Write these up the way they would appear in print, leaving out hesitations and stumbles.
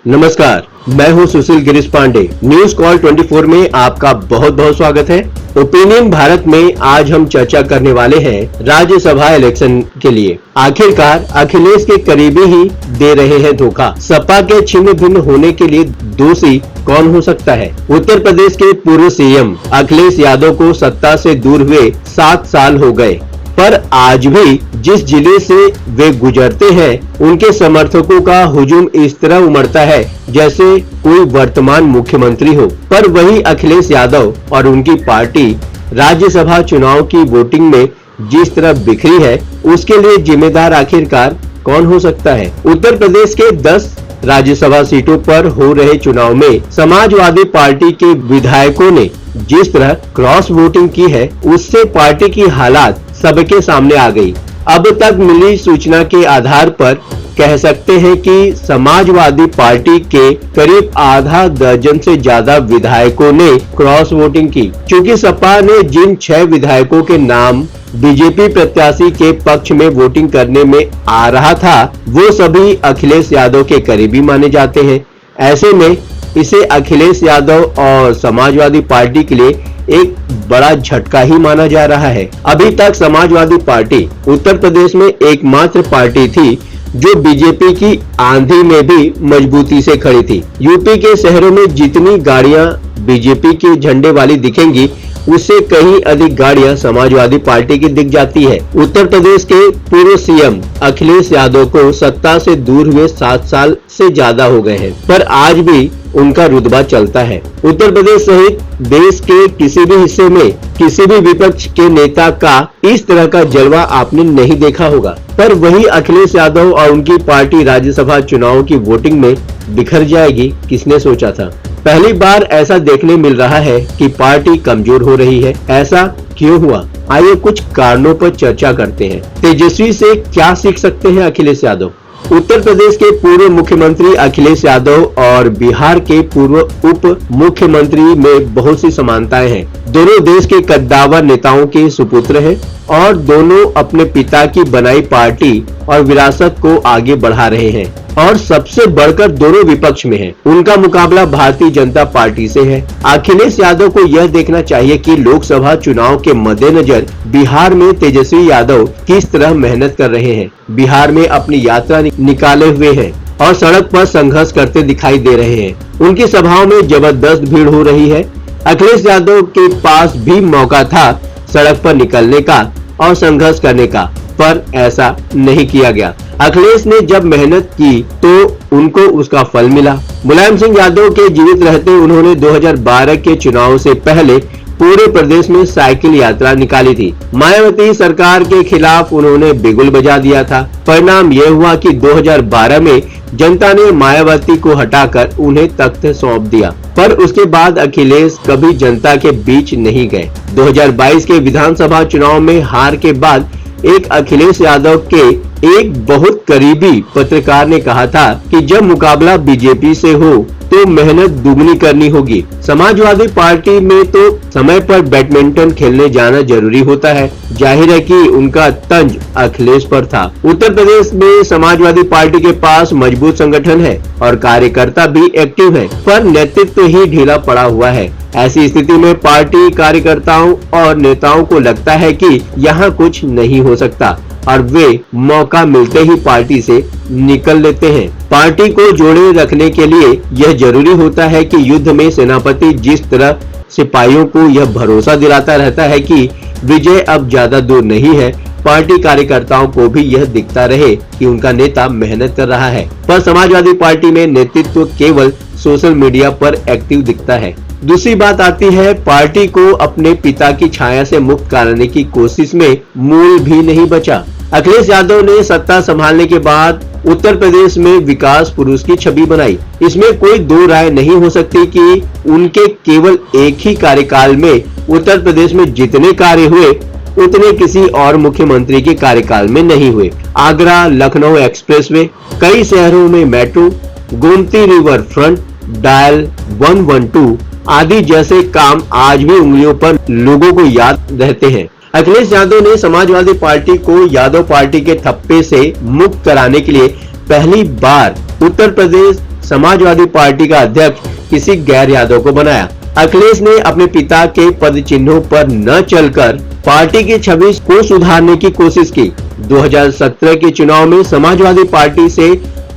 नमस्कार, मैं हूं सुशील गिरीश पांडे। न्यूज कॉल 24 में आपका बहुत बहुत स्वागत है। ओपिनियन भारत में आज हम चर्चा करने वाले हैं राज्यसभा इलेक्शन के लिए। आखिरकार अखिलेश के करीबी ही दे रहे हैं धोखा। सपा के छिन्न भिन्न होने के लिए दोषी कौन हो सकता है? उत्तर प्रदेश के पूर्व सीएम अखिलेश यादव को सत्ता से दूर हुए 7 साल हो गए, पर आज भी जिस जिले से वे गुजरते हैं उनके समर्थकों का हुजूम इस तरह उमड़ता है जैसे कोई वर्तमान मुख्यमंत्री हो। पर वही अखिलेश यादव और उनकी पार्टी राज्यसभा चुनाव की वोटिंग में जिस तरह बिखरी है, उसके लिए जिम्मेदार आखिरकार कौन हो सकता है? उत्तर प्रदेश के 10 राज्यसभा सीटों पर हो रहे चुनाव में समाजवादी पार्टी के विधायकों ने जिस तरह क्रॉस वोटिंग की है, उससे पार्टी की हालात सबके सामने आ गई। अब तक मिली सूचना के आधार पर कह सकते हैं कि समाजवादी पार्टी के करीब आधा दर्जन से ज्यादा विधायकों ने क्रॉस वोटिंग की। क्योंकि सपा ने जिन 6 विधायकों के नाम बीजेपी प्रत्याशी के पक्ष में वोटिंग करने में आ रहा था, वो सभी अखिलेश यादव के करीबी माने जाते हैं। ऐसे में इसे अखिलेश यादव और समाजवादी पार्टी के लिए एक बड़ा झटका ही माना जा रहा है। अभी तक समाजवादी पार्टी उत्तर प्रदेश में एकमात्र पार्टी थी जो बीजेपी की आंधी में भी मजबूती से खड़ी थी। यूपी के शहरों में जितनी गाड़ियां बीजेपी के झंडे वाली दिखेंगी, उससे कहीं अधिक गाड़ियां समाजवादी पार्टी की दिख जाती है। उत्तर प्रदेश के पूर्व सीएम अखिलेश यादव को सत्ता से दूर हुए 7 साल से ज्यादा हो गए हैं, पर आज भी उनका रुतबा चलता है। उत्तर प्रदेश सहित देश के किसी भी हिस्से में किसी भी विपक्ष के नेता का इस तरह का जलवा आपने नहीं देखा होगा। पर वही अखिलेश यादव और उनकी पार्टी राज्यसभा चुनाव की वोटिंग में बिखर जाएगी, किसने सोचा था? पहली बार ऐसा देखने मिल रहा है कि पार्टी कमजोर हो रही है। ऐसा क्यों हुआ? आइए कुछ कारणों पर चर्चा करते हैं। तेजस्वी से क्या सीख सकते हैं अखिलेश यादव? उत्तर प्रदेश के पूर्व मुख्यमंत्री अखिलेश यादव और बिहार के पूर्व उप मुख्यमंत्री में बहुत सी समानताएं हैं। दोनों देश के कद्दावर नेताओं के सुपुत्र हैं और दोनों अपने पिता की बनाई पार्टी और विरासत को आगे बढ़ा रहे हैं, और सबसे बढ़कर दोनों विपक्ष में हैं। उनका मुकाबला भारतीय जनता पार्टी से है। अखिलेश यादव को यह देखना चाहिए कि लोकसभा चुनाव के मद्देनजर बिहार में तेजस्वी यादव किस तरह मेहनत कर रहे हैं। बिहार में अपनी यात्रा निकाले हुए हैं और सड़क पर संघर्ष करते दिखाई दे रहे हैं। उनकी सभाओं में जबरदस्त भीड़ हो रही है। अखिलेश यादव के पास भी मौका था सड़क पर निकलने का और संघर्ष करने का, पर ऐसा नहीं किया गया। अखिलेश ने जब मेहनत की तो उनको उसका फल मिला। मुलायम सिंह यादव के जीवित रहते उन्होंने 2012 के चुनाव से पहले पूरे प्रदेश में साइकिल यात्रा निकाली थी। मायावती सरकार के खिलाफ उन्होंने बिगुल बजा दिया था। परिणाम यह हुआ कि 2012 में जनता ने मायावती को हटाकर उन्हें तख्त सौंप दिया, पर उसके बाद अखिलेश कभी जनता के बीच नहीं गए। 2022 के विधानसभा चुनाव में हार के बाद एक अखिलेश यादव के एक बहुत करीबी पत्रकार ने कहा था कि जब मुकाबला बीजेपी से हो तो मेहनत दुगनी करनी होगी। समाजवादी पार्टी में तो समय पर बैडमिंटन खेलने जाना जरूरी होता है। जाहिर है कि उनका तंज अखिलेश पर था। उत्तर प्रदेश में समाजवादी पार्टी के पास मजबूत संगठन है और कार्यकर्ता भी एक्टिव हैं, पर नेतृत्व ही ढीला पड़ा हुआ है। ऐसी स्थिति में पार्टी कार्यकर्ताओं और नेताओं को लगता है कि यहाँ कुछ नहीं हो सकता और वे मौका मिलते ही पार्टी से निकल लेते हैं। पार्टी को जोड़े रखने के लिए यह जरूरी होता है कि युद्ध में सेनापति जिस तरह सिपाहियों को यह भरोसा दिलाता रहता है कि विजय अब ज्यादा दूर नहीं है, पार्टी कार्यकर्ताओं को भी यह दिखता रहे कि उनका नेता मेहनत कर रहा है। पर समाजवादी पार्टी में नेतृत्व केवल सोशल मीडिया पर एक्टिव दिखता है। दूसरी बात आती है, पार्टी को अपने पिता की छाया से मुक्त कराने की कोशिश में मूल भी नहीं बचा। अखिलेश यादव ने सत्ता संभालने के बाद उत्तर प्रदेश में विकास पुरुष की छवि बनाई। इसमें कोई दो राय नहीं हो सकती कि उनके केवल एक ही कार्यकाल में उत्तर प्रदेश में जितने कार्य हुए उतने किसी और मुख्यमंत्री के कार्यकाल में नहीं हुए। आगरा लखनऊ एक्सप्रेसवे, कई शहरों में metro, Gomti river front, dial 112 आदि जैसे काम आज भी उंगलियों पर लोगों को याद रहते हैं। अखिलेश यादव ने समाजवादी पार्टी को यादव पार्टी के थप्पे से मुक्त कराने के लिए पहली बार उत्तर प्रदेश समाजवादी पार्टी का अध्यक्ष किसी गैर यादव को बनाया। अखिलेश ने अपने पिता के पद चिन्हों पर न चलकर पार्टी की छवि को सुधारने की कोशिश की। 2017 के चुनाव में समाजवादी पार्टी से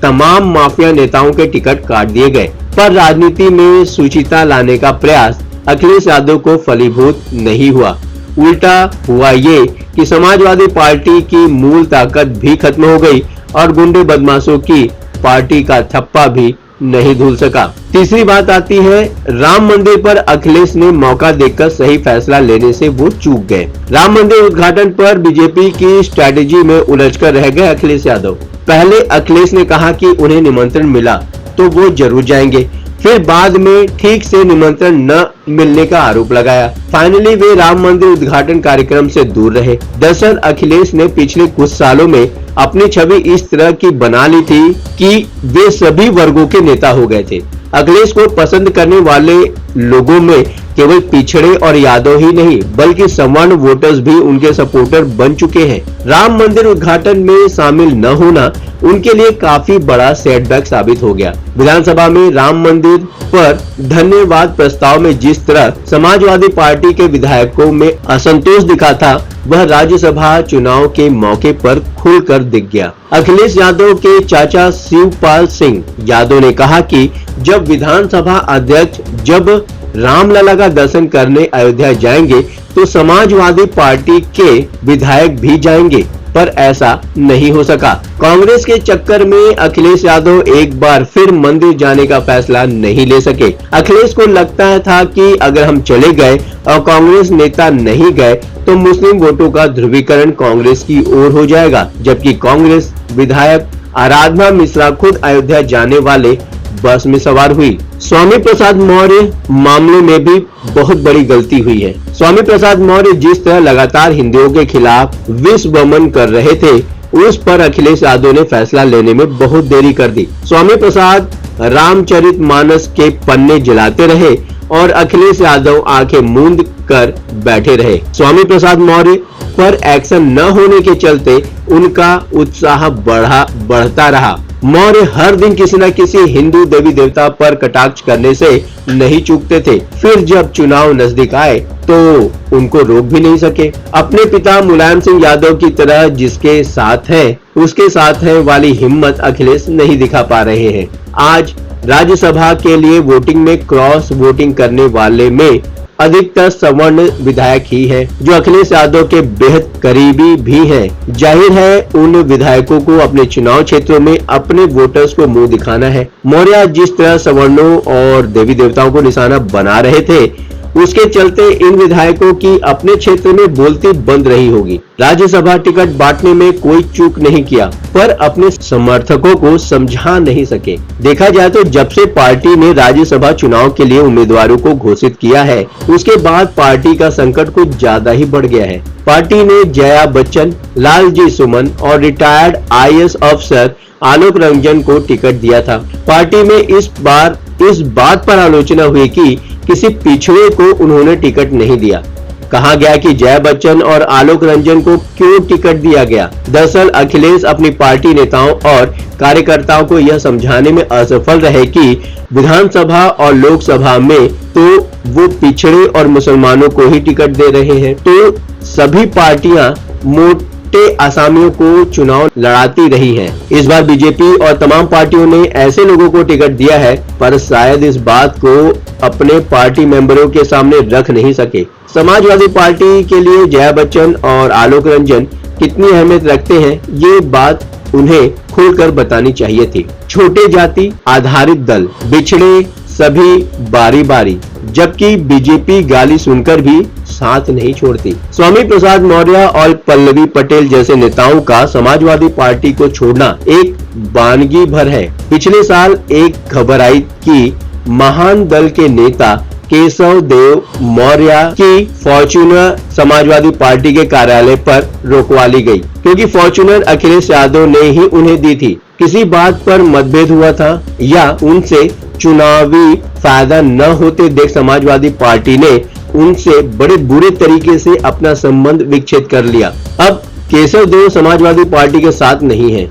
तमाम माफिया नेताओं के टिकट काट दिए गए, पर राजनीति में शुचिता लाने का प्रयास अखिलेश यादव को फलीभूत नहीं हुआ। उल्टा हुआ ये कि समाजवादी पार्टी की मूल ताकत भी खत्म हो गई और गुंडे बदमाशों की पार्टी का थप्पा भी नहीं धुल सका। तीसरी बात आती है राम मंदिर पर अखिलेश ने मौका देखकर सही फैसला लेने से वो चूक गए। राम मंदिर उद्घाटन पर बीजेपी की स्ट्रैटेजी में उलझकर रह गए अखिलेश यादव। पहले अखिलेश ने कहा कि उन्हें निमंत्रण मिला तो वो जरूर जाएंगे, फिर बाद में ठीक से निमंत्रण न मिलने का आरोप लगाया। फाइनली वे राम मंदिर उद्घाटन कार्यक्रम से दूर रहे। दरअसल अखिलेश ने पिछले कुछ सालों में अपनी छवि इस तरह की बना ली थी कि वे सभी वर्गों के नेता हो गए थे। अखिलेश को पसंद करने वाले लोगों में केवल पिछड़े और यादव ही नहीं बल्कि सवर्ण वोटर्स भी उनके सपोर्टर बन चुके हैं। राम मंदिर उद्घाटन में शामिल न होना उनके लिए काफी बड़ा सेटबैक साबित हो गया। विधानसभा में राम मंदिर पर धन्यवाद प्रस्ताव में जिस तरह समाजवादी पार्टी के विधायकों में असंतोष दिखा था, वह राज्यसभा चुनाव के मौके पर खुलकर दिख गया। अखिलेश यादव के चाचा शिवपाल सिंह यादव ने कहा कि जब विधानसभा अध्यक्ष जब रामलला का दर्शन करने अयोध्या जाएंगे तो समाजवादी पार्टी के विधायक भी जाएंगे, पर ऐसा नहीं हो सका। कांग्रेस के चक्कर में अखिलेश यादव एक बार फिर मंदिर जाने का फैसला नहीं ले सके। अखिलेश को लगता था कि अगर हम चले गए और कांग्रेस नेता नहीं गए तो मुस्लिम वोटों का ध्रुवीकरण कांग्रेस की ओर हो जाएगा, जबकि कांग्रेस विधायक आराधना मिश्रा खुद अयोध्या जाने वाले बस में सवार हुई। स्वामी प्रसाद मौर्य मामले में भी बहुत बड़ी गलती हुई है। स्वामी प्रसाद मौर्य जिस तरह लगातार हिंदुओं के खिलाफ विष वमन कर रहे थे, उस पर अखिलेश यादव ने फैसला लेने में बहुत देरी कर दी। स्वामी प्रसाद रामचरितमानस के पन्ने जलाते रहे और अखिलेश यादव आंखें मूंद कर बैठे रहे। स्वामी प्रसाद मौर्य पर एक्शन न होने के चलते उनका उत्साह बढ़ता रहा। मौर्य हर दिन किसी न किसी हिंदू देवी देवता पर कटाक्ष करने से नहीं चूकते थे। फिर जब चुनाव नजदीक आए तो उनको रोक भी नहीं सके। अपने पिता मुलायम सिंह यादव की तरह जिसके साथ है उसके साथ है वाली हिम्मत अखिलेश नहीं दिखा पा रहे हैं। आज राज्यसभा के लिए वोटिंग में क्रॉस वोटिंग करने वाले में अधिकतर सवर्ण विधायक ही हैं, जो अखिलेश यादव के बेहद करीबी भी हैं। जाहिर है उन विधायकों को अपने चुनाव क्षेत्रों में अपने वोटर्स को मुंह दिखाना है। मौर्य जिस तरह सवर्णों और देवी देवताओं को निशाना बना रहे थे, उसके चलते इन विधायकों की अपने क्षेत्र में बोलती बंद रही होगी। राज्यसभा टिकट बांटने में कोई चूक नहीं किया, पर अपने समर्थकों को समझा नहीं सके। देखा जाए तो जब से पार्टी ने राज्यसभा चुनाव के लिए उम्मीदवारों को घोषित किया है, उसके बाद पार्टी का संकट कुछ ज्यादा ही बढ़ गया है। पार्टी ने जया बच्चन, लालजी सुमन और रिटायर्ड IAS अफसर आलोक रंजन को टिकट दिया था। पार्टी में इस बात पर आलोचना हुई कि किसी पिछड़े को उन्होंने टिकट नहीं दिया। कहा गया कि जया बच्चन और आलोक रंजन को क्यों टिकट दिया गया। दरअसल अखिलेश अपनी पार्टी नेताओं और कार्यकर्ताओं को यह समझाने में असफल रहे कि विधानसभा और लोकसभा में तो वो पिछड़े और मुसलमानों को ही टिकट दे रहे हैं, तो सभी पार्टियां मोटे आसामियों को चुनाव लड़ाती रही हैं। इस बार बीजेपी और तमाम पार्टियों ने ऐसे लोगों को टिकट दिया है, पर शायद इस बात को अपने पार्टी मेंबरों के सामने रख नहीं सके। समाजवादी पार्टी के लिए जया बच्चन और आलोक रंजन कितनी अहमियत रखते हैं, ये बात उन्हें खुलकर बतानी चाहिए थी। छोटे जाति आधारित दल बिछड़े सभी बारी बारी, जबकि बीजेपी गाली सुनकर भी साथ नहीं छोड़ती। स्वामी प्रसाद मौर्य और पल्लवी पटेल जैसे नेताओं का समाजवादी पार्टी को छोड़ना एक वानगी भर है। पिछले साल एक खबर आई कि महान दल के नेता केशव देव मौर्य की फॉर्च्यूनर समाजवादी पार्टी के कार्यालय पर रोकवा ली गई, क्योंकि फॉर्च्यूनर अखिलेश यादव ने ही उन्हें दी थी। किसी बात पर मतभेद हुआ था या उनसे चुनावी फायदा न होते देख समाजवादी पार्टी ने उनसे बड़े बुरे तरीके से अपना संबंध विच्छेद कर लिया। अब केशव देव समाजवादी पार्टी के साथ नहीं है।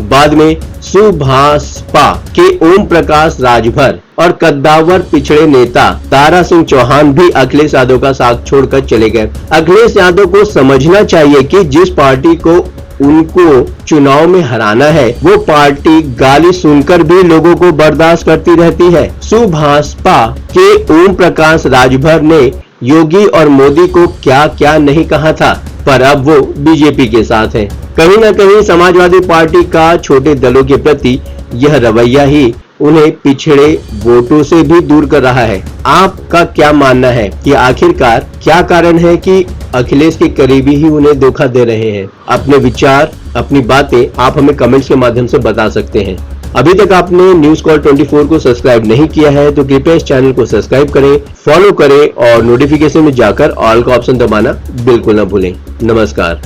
बाद में सुभाषपा के ओम प्रकाश राजभर और कद्दावर पिछड़े नेता तारा सिंह चौहान भी अखिलेश यादव का साथ छोड़कर चले गए। अखिलेश यादव को समझना चाहिए कि जिस पार्टी को उनको चुनाव में हराना है वो पार्टी गाली सुनकर भी लोगों को बर्दाश्त करती रहती है। सुभाषपा के ओम प्रकाश राजभर ने योगी और मोदी को क्या क्या नहीं कहा था, पर अब वो बीजेपी के साथ हैं। कहीं न कहीं समाजवादी पार्टी का छोटे दलों के प्रति यह रवैया ही उन्हें पिछड़े वोटों से भी दूर कर रहा है। आपका क्या मानना है कि आखिरकार क्या कारण है कि अखिलेश के करीबी ही उन्हें धोखा दे रहे हैं? अपने विचार, अपनी बातें आप हमें कमेंट्स के माध्यम से बता सकते हैं। अभी तक आपने न्यूज कॉल 24 को सब्सक्राइब नहीं किया है तो कृपया इस चैनल को सब्सक्राइब करें, फॉलो करें और नोटिफिकेशन में जाकर ऑल का ऑप्शन दबाना बिल्कुल न भूलें। नमस्कार।